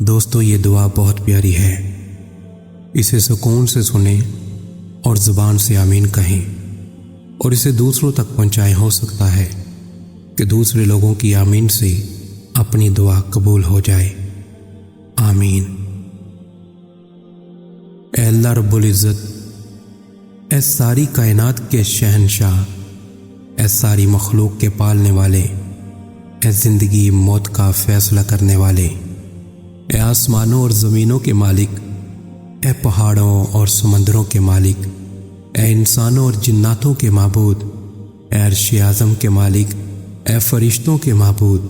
دوستو یہ دعا بہت پیاری ہے، اسے سکون سے سنیں اور زبان سے آمین کہیں اور اسے دوسروں تک پہنچائیں۔ ہو سکتا ہے کہ دوسرے لوگوں کی آمین سے اپنی دعا قبول ہو جائے۔ آمین۔ اے اللہ رب العزت، اے ساری کائنات کے شہنشاہ، اے ساری مخلوق کے پالنے والے، اے زندگی موت کا فیصلہ کرنے والے، اے آسمانوں اور زمینوں کے مالک، اے پہاڑوں اور سمندروں کے مالک، اے انسانوں اور جناتوں کے معبود، اے عرش اعظم کے مالک، اے فرشتوں کے معبود،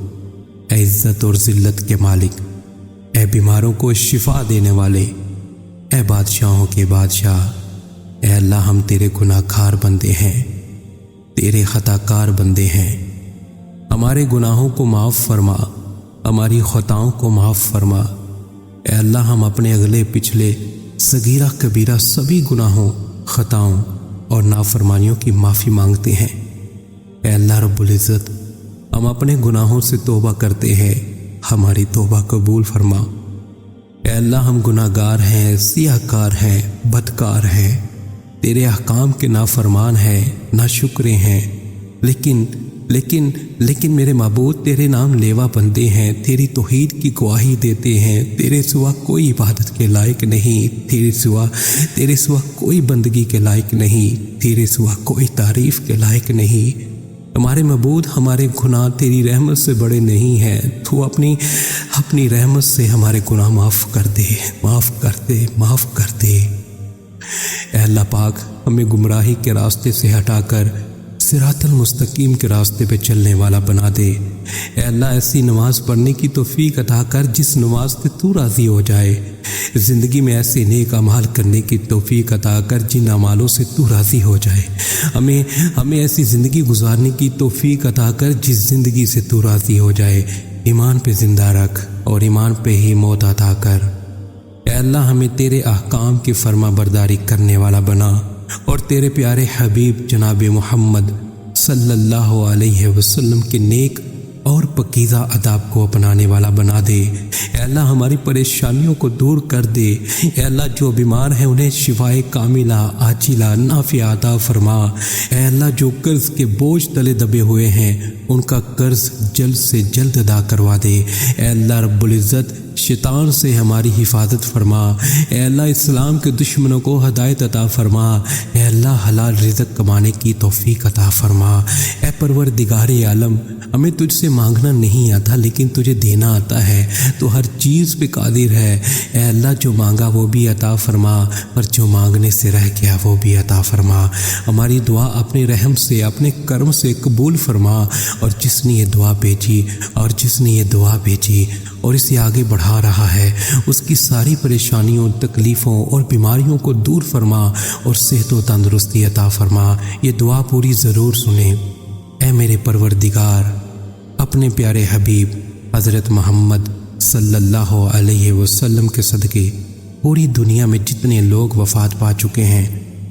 اے عزت اور ذلت کے مالک، اے بیماروں کو شفا دینے والے، اے بادشاہوں کے بادشاہ، اے اللہ ہم تیرے گناہ گار بندے ہیں، تیرے خطا کار بندے ہیں۔ ہمارے گناہوں کو معاف فرما، ہماری خطاؤں کو معاف فرما۔ اے اللہ ہم اپنے اگلے پچھلے صغیرہ کبیرہ سبھی گناہوں، خطاؤں اور نافرمانیوں کی معافی مانگتے ہیں۔ اے اللہ رب العزت، ہم اپنے گناہوں سے توبہ کرتے ہیں، ہماری توبہ قبول فرما۔ اے اللہ ہم گناہ گار ہیں، سیاہ کار ہیں، بدکار ہیں، تیرے احکام کے نافرمان ہیں، ناشکرے ہیں، لیکن میرے معبود تیرے نام لیوا بندے ہیں، تیری توحید کی گواہی دیتے ہیں۔ تیرے سوا کوئی عبادت کے لائق نہیں، تیرے سوا کوئی بندگی کے لائق نہیں، تیرے سوا کوئی تعریف کے لائق نہیں۔ ہمارے معبود، ہمارے گناہ تیری رحمت سے بڑے نہیں ہیں، تو اپنی رحمت سے ہمارے گناہ معاف کر دے۔ اے اللہ پاک، ہمیں گمراہی کے راستے سے ہٹا کر صراط المستقیم کے راستے پہ چلنے والا بنا دے۔ اے اللہ ایسی نماز پڑھنے کی توفیق عطا کر جس نماز پہ تو راضی ہو جائے۔ زندگی میں ایسے نیک اعمال کرنے کی توفیق عطا کر جن اعمالوں سے تو راضی ہو جائے۔ ہمیں ایسی زندگی گزارنے کی توفیق عطا کر جس زندگی سے تو راضی ہو جائے۔ ایمان پہ زندہ رکھ اور ایمان پہ ہی موت عطا کر۔ اے اللہ ہمیں تیرے احکام کی فرما برداری کرنے والا بنا اور تیرے پیارے حبیب جناب محمد صلی اللہ علیہ وسلم کے نیک اور پکیزہ آداب کو اپنانے والا بنا دے۔ اے اللہ ہماری پریشانیوں کو دور کر دے۔ اے اللہ جو بیمار ہیں انہیں شفائے کاملہ عاجلہ نافعہ عطا فرما۔ اے اللہ جو قرض کے بوجھ تلے دبے ہوئے ہیں ان کا قرض جلد سے جلد ادا کروا دے۔ اے اللہ رب العزت، شیطان سے ہماری حفاظت فرما۔ اے اللہ اسلام کے دشمنوں کو ہدایت عطا فرما۔ اے اللہ حلال رزق کمانے کی توفیق عطا فرما۔ اے پروردگار عالم، ہمیں تجھ سے مانگنا نہیں آتا لیکن تجھے دینا آتا ہے، تو ہر چیز پہ قادر ہے۔ اے اللہ جو مانگا وہ بھی عطا فرما اور جو مانگنے سے رہ گیا وہ بھی عطا فرما۔ ہماری دعا اپنے رحم سے، اپنے کرم سے قبول فرما، اور جس نے یہ دعا بھیجی اور اسے آگے بڑھا رہا ہے اس کی ساری پریشانیوں، تکلیفوں اور بیماریوں کو دور فرما اور صحت و تندرستی عطا فرما۔ یہ دعا پوری ضرور سنیں۔ اے میرے پروردگار، اپنے پیارے حبیب حضرت محمد صلی اللہ علیہ وسلم کے صدقے پوری دنیا میں جتنے لوگ وفات پا چکے ہیں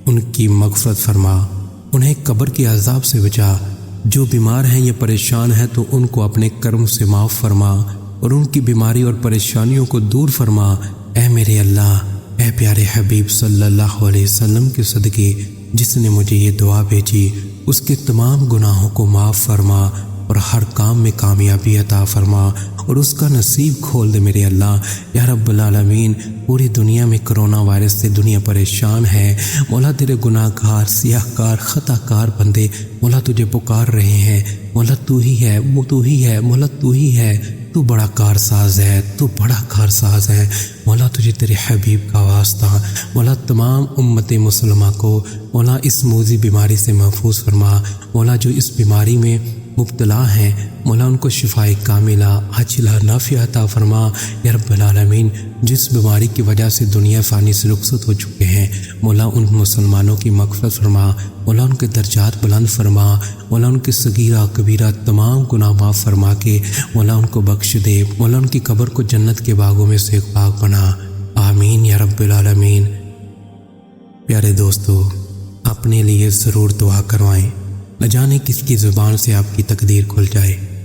ان کی مغفرت فرما، انہیں قبر کے عذاب سے بچا۔ جو بیمار ہیں یا پریشان ہیں تو ان کو اپنے کرم سے معاف فرما اور ان کی بیماری اور پریشانیوں کو دور فرما۔ اے میرے اللہ، اے پیارے حبیب صلی اللہ علیہ وسلم کے صدقے جس نے مجھے یہ دعا بھیجی اس کے تمام گناہوں کو معاف فرما اور ہر کام میں کامیابی عطا فرما اور اس کا نصیب کھول دے میرے اللہ۔ یا رب العالمین، پوری دنیا میں کرونا وائرس سے دنیا پریشان ہے۔ مولا تیرے گناہ گار، سیاہ کار، خطا کار بندے مولا تجھے پکار رہے ہیں۔ مولا تو ہی ہے، مولا تو ہی ہے، تو بڑا کارساز ہے۔ مولا تجھے تیرے حبیب کا واسطہ، مولا تمام امت مسلمہ کو مولا اس موذی بیماری سے محفوظ فرما۔ مولا جو اس بیماری میں مبتلا ہیں مولا ان کو شفائے کاملہ عاجلہ نافعہ عطا فرما۔ یا رب العالمین، جس بیماری کی وجہ سے دنیا فانی سے رخصت ہو چکے ہیں مولا ان مسلمانوں کی مغفرت فرما، مولا ان کے درجات بلند فرما، مولا ان کے صغیرہ کبیرہ تمام گناہ معاف فرما کے مولا ان کو بخش دے، مولا ان کی قبر کو جنت کے باغوں میں سے ایک باغ بنا۔ آمین یا رب العالمین۔ پیارے دوستو، اپنے لیے ضرور دعا کروائیں، نہ جانے کس کی زبان سے آپ کی تقدیر کھل جائے۔